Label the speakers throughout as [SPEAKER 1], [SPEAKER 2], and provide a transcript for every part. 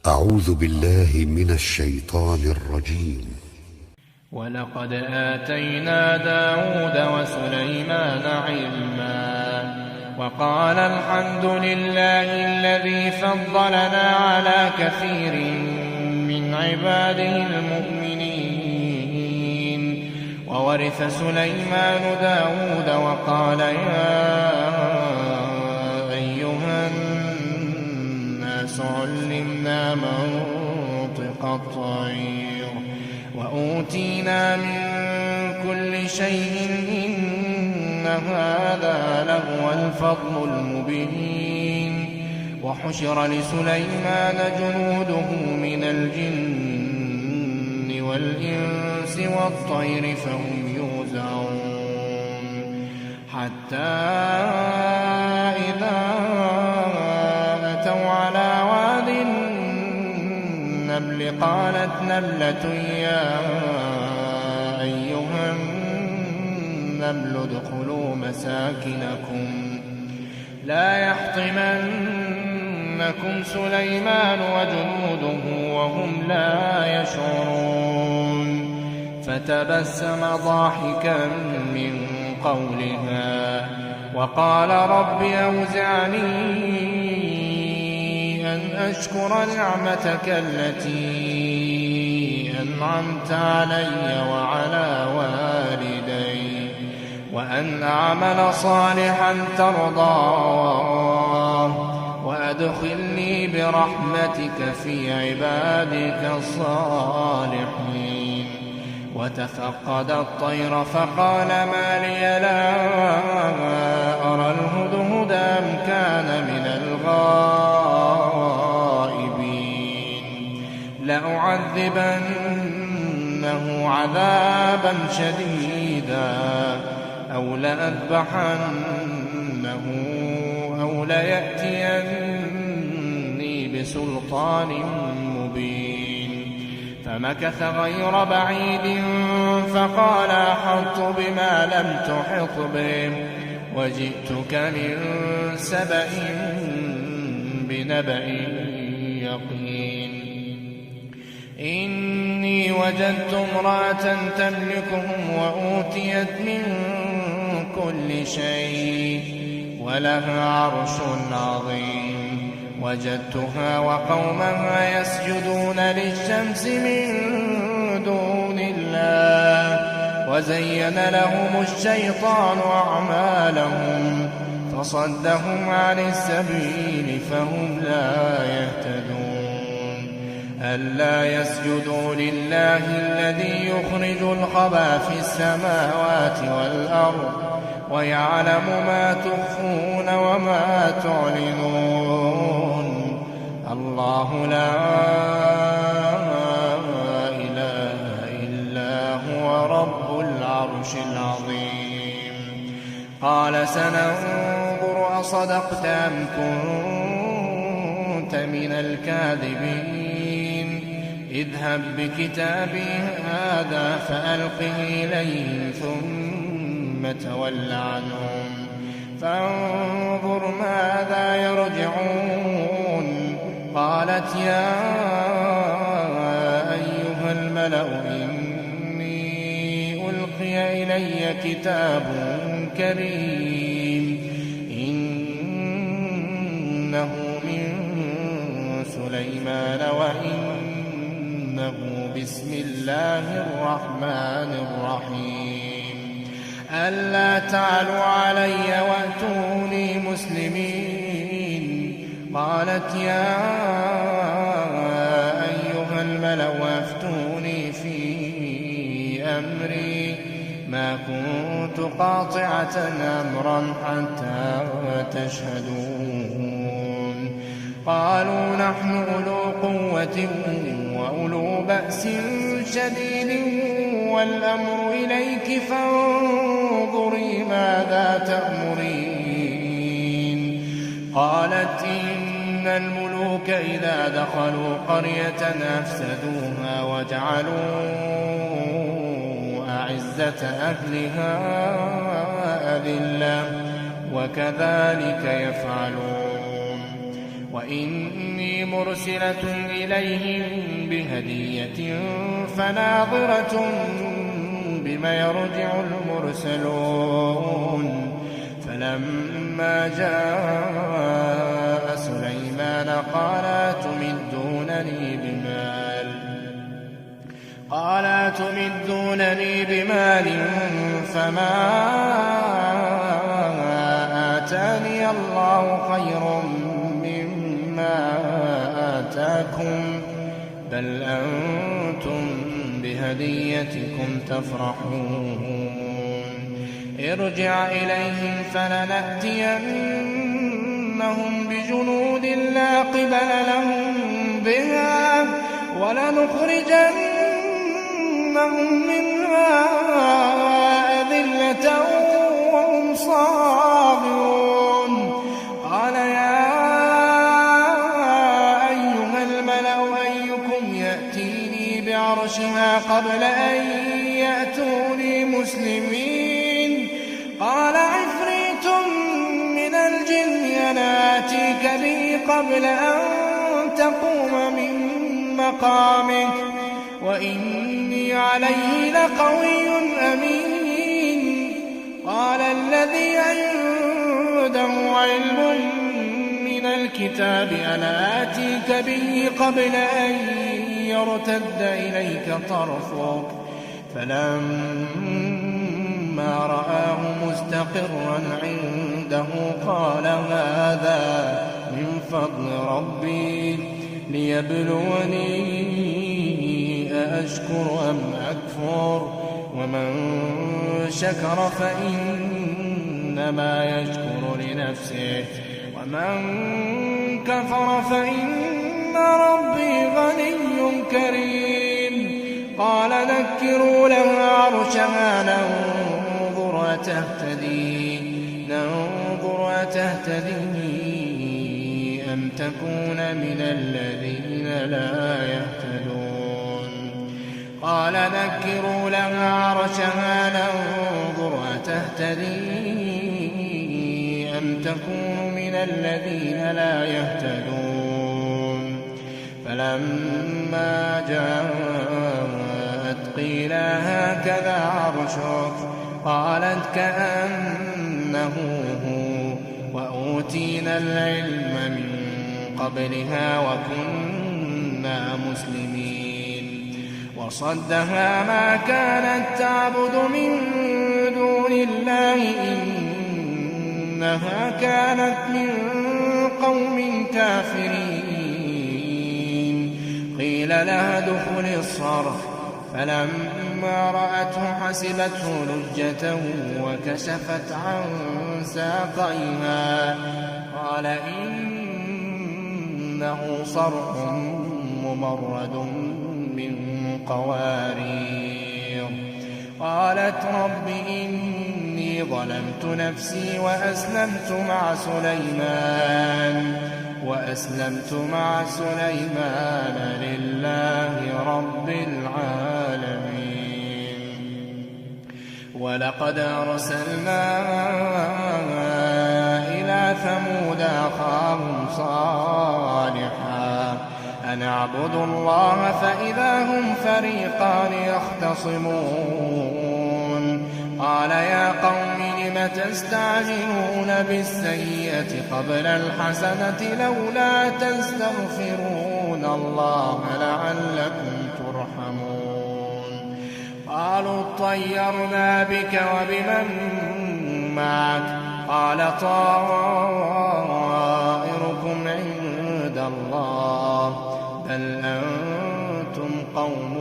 [SPEAKER 1] أعوذ بالله من الشيطان الرجيم.
[SPEAKER 2] ولقد آتينا داود وسليمان علما وقال الحمد لله الذي فضلنا على كثير من عباده المؤمنين. وورث سليمان داود وقال يا أيها الناس علمنا منطق الطير وأوتينا من كل شيء إن هذا لهو الفضل المبين. وحشر لسليمان جنوده من الجن والإنس والطير فهم يوزعون حتى إذا أتوا على واد النمل قالت نملة يا أيها النمل ادخلوا مساكنكم لا يحطمنكم سليمان وجنوده وهم لا يشعرون. فتبسم ضاحكا من قولها وقال رب أوزعني أن أشكر نعمتك التي أنعمت علي وعلى والدي وأن أعمل صالحا ترضاه وأدخلني برحمتك في عبادك الصالحين. وتفقد الطير فقال ما لي لا أرى الهدهد أم كان من الغائبين لأعذبنه عذابا شديدا أو لأذبحنه أو ليأتيني بسلطان مبين. فمكث غير بعيد فقال أحطت بما لم تحط به وجئتك من سبأ بنبأ يقين. إني وجدت امرأة تملكهم وأوتيت من كل شيء ولها عرش عظيم. وجدتها وقومها يسجدون للشمس من دون الله وزين لهم الشيطان أعمالهم فصدهم عن السبيل فهم لا يهتدون. ألا يسجدوا لله الذي يخرج الخبى في السماوات والأرض ويعلم ما تخفون وما تعلنون. الله لا إله إلا هو رب العرش العظيم. قال سننظر أصدقت أم كنت من الكاذبين. اذهب بكتابي هذا فألقه إليهم ثم تول عنهم فانظر ماذا يرجعون. قالت يا أيها الملأ إني ألقي إلي كتاب كريم إنه من سليمان وإنه بسم الله الرحمن الرحيم. ألا تعلوا علي وأتوني مسلمين. قالت يا أيها الملأ أفتوني في أمري ما كنت قاطعة أمرا حتى تشهدون. قالوا نحن أولو قوة وأولو بأس شديد والأمر إليك فانظري ماذا تأمرين. قالت إن الملوك إذا دخلوا قرية أفسدوها وجعلوا أعزة أهلها أذلة وكذلك يفعلون. وإني مرسلة إليهم بهدية فناظرة بما يرجع المرسلون. فلما جاء سليمان قال أتمدونني بمال فما آتاني الله خير مما آتاكم بل أنتم بهديتكم تفرحون. ارجع إليهم فلنأتينهم بجنود لا قبل لهم بها ولنخرجنهم منها أذلة وهم صاغرون. قال يا أيها الملأ أيكم يأتيني بعرشها قبل أن يأتوني مسلمين؟ قال عفريت من الجن أنا آتيك به قبل أن تقوم من مقامك وإني عليه لقوي أمين. قال الذي عنده علم من الكتاب أنا آتيك به قبل أن يرتد إليك طرفك فلما رآه مستقرا عنده قال هذا من فضل ربي ليبلوني أأشكر أم أكفر ومن شكر فإنما يشكر لنفسه ومن كفر فإن ربي غني كريم. قال نكروا لها عرشها ننظر أتهتدي أم تكون من الذين لا يهتدون. قال نكروا لها عرشها ننظر أتهتدي أم تكون من الذين لا يهتدون. فلما جاءت قيل هكذا عرشك قالت كأنه هو وأوتينا العلم من قبلها وكنا مسلمين. وصدها ما كانت تعبد من دون الله إنها كانت من قوم كافرين. قيل لها ادخل الصرح فلما رأته حسبته لجة وكشفت عن ساقيها قال إنه صرح ممرد من قوارير. قالت رب إني ظلمت نفسي وأسلمت مع سليمان لله رب العالمين. ولقد أرسلنا إلى ثمود أخاهم صالحا أن اعبدوا الله فإذا هم فريقان يختصمون. قال يا قوم لم تستعجلون بالسيئة قبل الحسنة لولا تستغفرون الله لعلكم ترحمون. قالوا اطيرنا بك وبمن معك قال طائركم عند الله بل أنتم قوم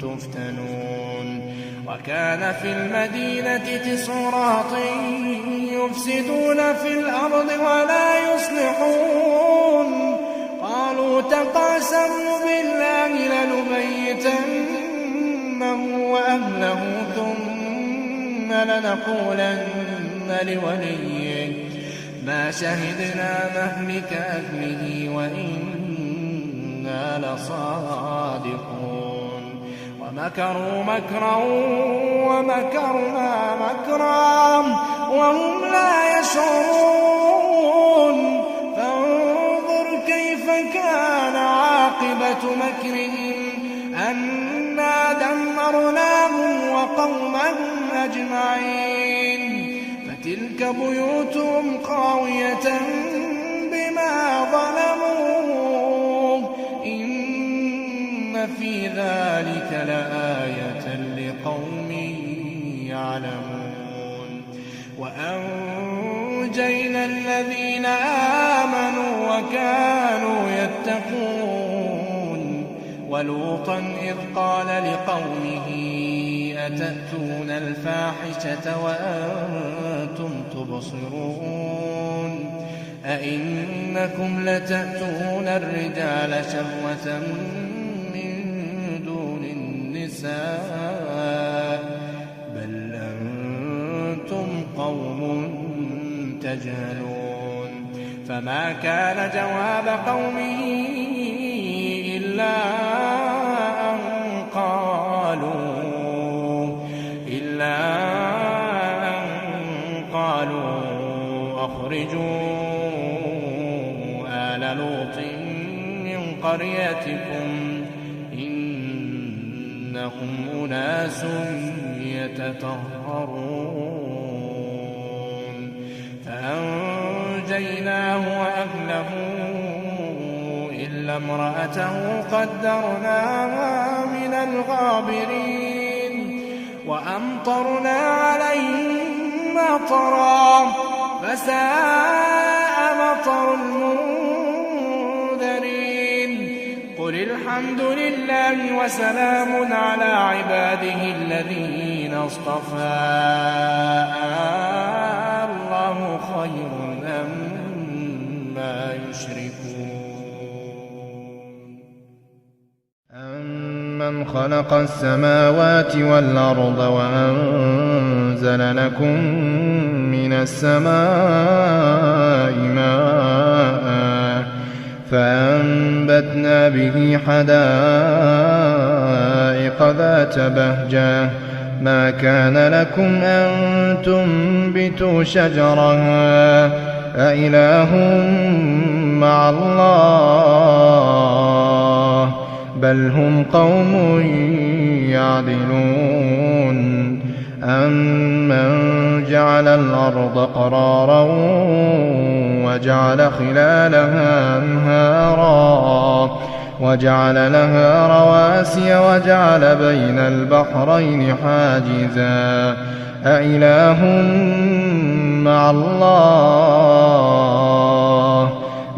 [SPEAKER 2] تفتنون. وكان في المدينة 9 رهط يفسدون في الأرض ولا يصلحون. قالوا تقاسموا بالله لنبيتنه وأهله ثم لنقولن لوليه ما شهدنا مهلك أهله وإنا لصادقون. ومكروا مكرا ومكرنا مكرا وهم لا يشعرون. فانظر فكان عاقبة مكرهم أنا دمرناهم وقومهم أجمعين فتلك بيوتهم خاوية بما ظلموا إن في ذلك لآية لقوم يعلمون وأنجينا الذين آمنوا وكانوا يتقون ولوطا إذ قال لقومه أتأتون الفاحشة وأنتم تبصرون أئنكم لتأتون الرجال شهوة من دون النساء بل أنتم قوم تجهلون فما كان جواب قومه إلا أن قالوا أخرجوا آل لوط من قريتكم إنهم أناس يتطهرون فأنجيناه وأهله إلا امرأته قدرناها من الغابرين وأمطرنا عليهم مطرا فساء مطر المنذرين قل الحمد لله وسلام على عباده الذين اصطفى الله خير أما يشركون
[SPEAKER 3] أمن خلق السماوات والأرض وأنزل لكم من السماء ماء فأنبتنا به حدائق ذات بهجة ما كان لكم أن تنبتوا شجرها أإله مع الله بل هم قوم يعدلون أمن جعل الأرض قرارا وجعل خلالها أنهارا وجعل لها رواسي وجعل بين البحرين حاجزا أإله مع الله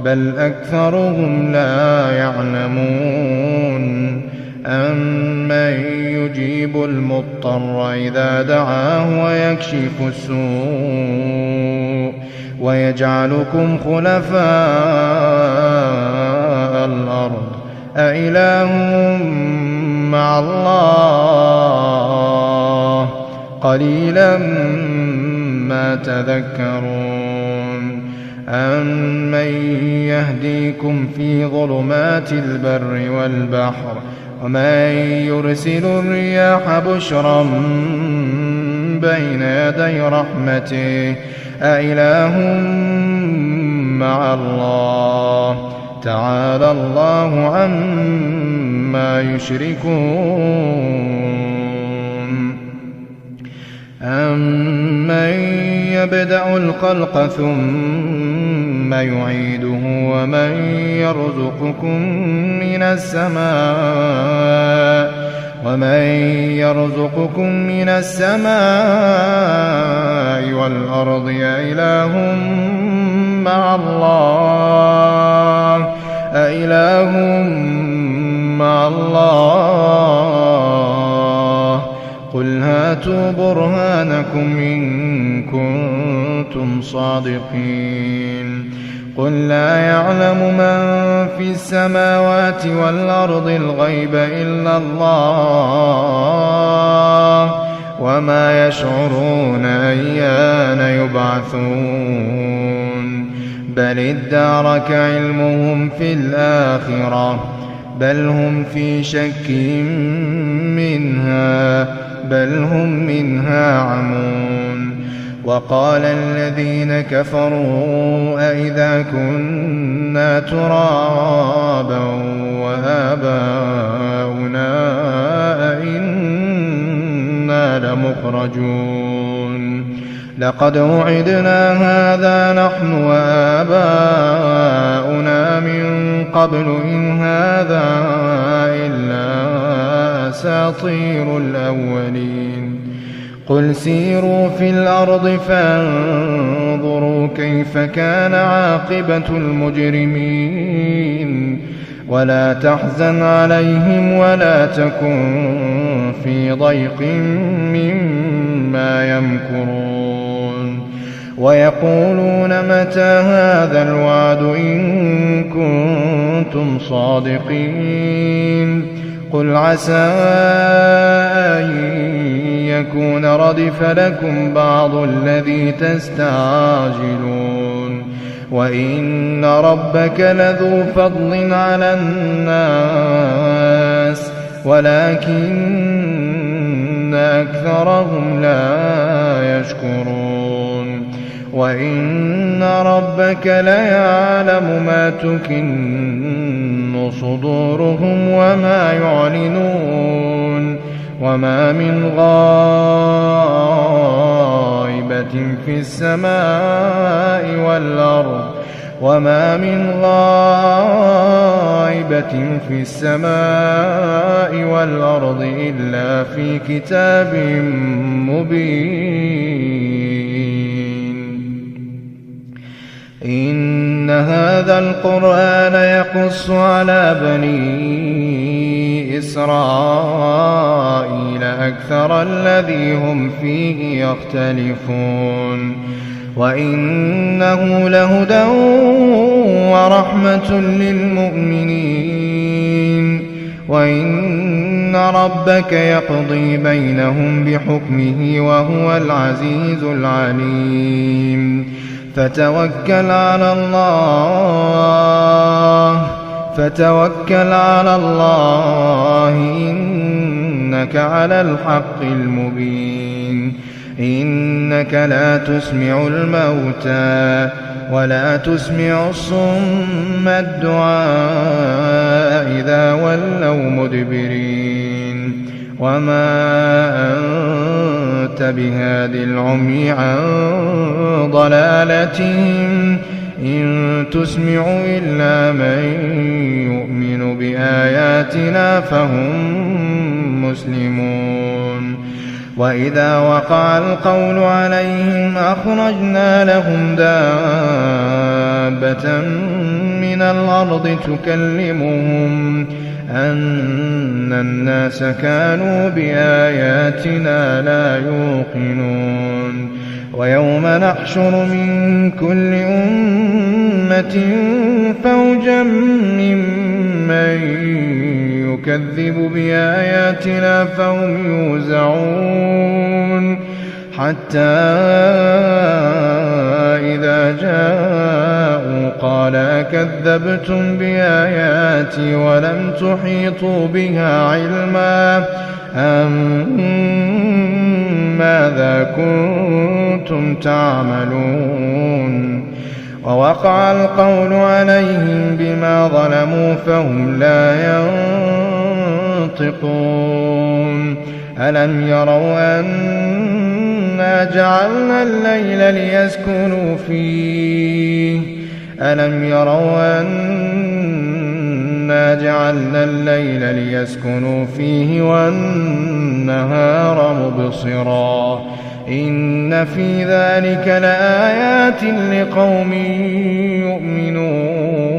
[SPEAKER 3] بل أكثرهم لا يعلمون أمن يجيب المضطر إذا دعاه ويكشف السوء ويجعلكم خلفاء الأرض أإله مع الله قليلا ما تذكرون أمن يهديكم في ظلمات البر والبحر ومن يرسل الرياح بشرا بين يدي رحمته أإله مع الله تعالى الله عما يشركون أمن يبدأ الخلق ثم يعيده ومن يرزقكم من السماء والأرض أإله مع الله قل هاتوا برهانكم إن كنتم صادقين قل لا يعلم من في السماوات والأرض الغيب إلا الله وما يشعرون أيان يبعثون بل ادارك علمهم في الآخرة بل هم في شك منها بل هم منها عمون وقال الذين كفروا أئذا كنا ترابا وآباؤنا أئنا لمخرجون لقد وعدنا هذا نحن وآباؤنا من قبل إن هذا إلا أساطير الأولين قل سيروا في الأرض فانظروا كيف كان عاقبة المجرمين ولا تحزن عليهم ولا تكن في ضيق مما يمكرون ويقولون متى هذا الوعد إن كنتم صادقين قل عسى أن يكون ردف لكم بعض الذي تستعجلون وإن ربك لذو فضل على الناس ولكن أكثرهم لا يشكرون وإن ربك ليعلم ما تكن صدورهم وما يعلنون وما من غائبة في السماء والأرض إلا في كتاب مبين إن هذا القرآن يقص على بني إسرائيل أكثر الذي هم فيه يختلفون وإنه لهدى ورحمة للمؤمنين وإن ربك يقضي بينهم بحكمه وهو العزيز العليم فتوكل على الله إنك على الحق المبين إنك لا تسمع الموتى ولا تسمع الصم الدعاء إذا ولوا مدبرين وما أنت بهاد العمي عن ضلالتهم إن تسمع إلا من يؤمن بآياتنا فهم مسلمون وإذا وقع القول عليهم أخرجنا لهم دابة من الأرض تكلمهم أن الناس كانوا بآياتنا لا يوقنون ويوم نحشر من كل أمة فوجا ممن يكذب بآياتنا فهم يوزعون حتى إذا جاءوا قال كذبتم بآياتي ولم تحيطوا بها علما ماذا كنتم تعملون ووقع القول عليهم بما ظلموا فهم لا ينطقون ألم يروا أنا جعلنا الليل ليسكنوا فيه والنهار مبصرا إن في ذلك لآيات لقوم يؤمنون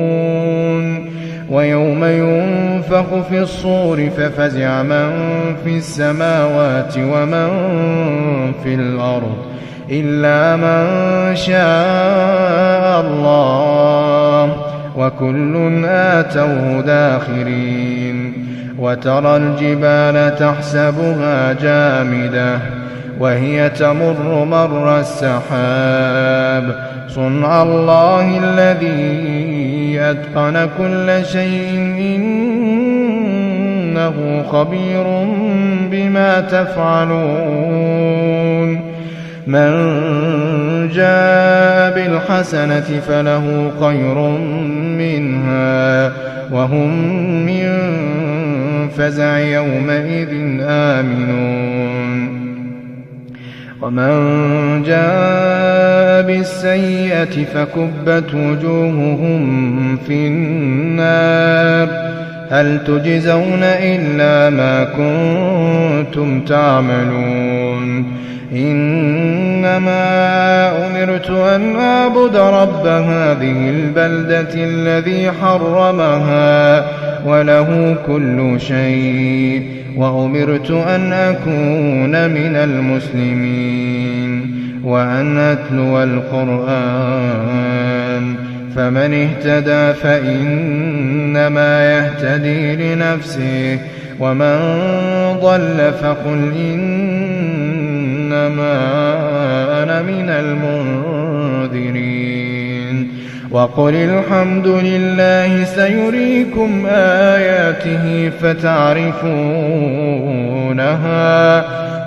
[SPEAKER 3] ويوم ينفخ في الصور ففزع من في السماوات ومن في الأرض إلا من شاء الله وكل آتوه داخرين وترى الجبال تحسبها جامدة وهي تمر مر السحاب صنع الله الذي أتقن كل شيء إنه خبير بما تفعلون من جاء بالحسنة فله خير منها وهم من فزع يومئذ آمنون ومن جاء بالسيئة فكبت وجوههم في النار هل تجزون إلا ما كنتم تعملون إنما أمرت أن أعبد رب هذه البلدة الذي حرمها وله كل شيء وأمرت أن أكون من المسلمين وأن أتلو القرآن فمن اهتدى فإنما يهتدي لنفسه ومن ضل فقل إنما أنا من المنذرين وقل الحمد لله سيريكم آياته فتعرفونها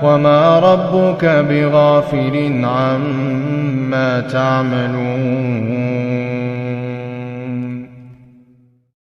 [SPEAKER 3] وما ربك بغافل عما تعملون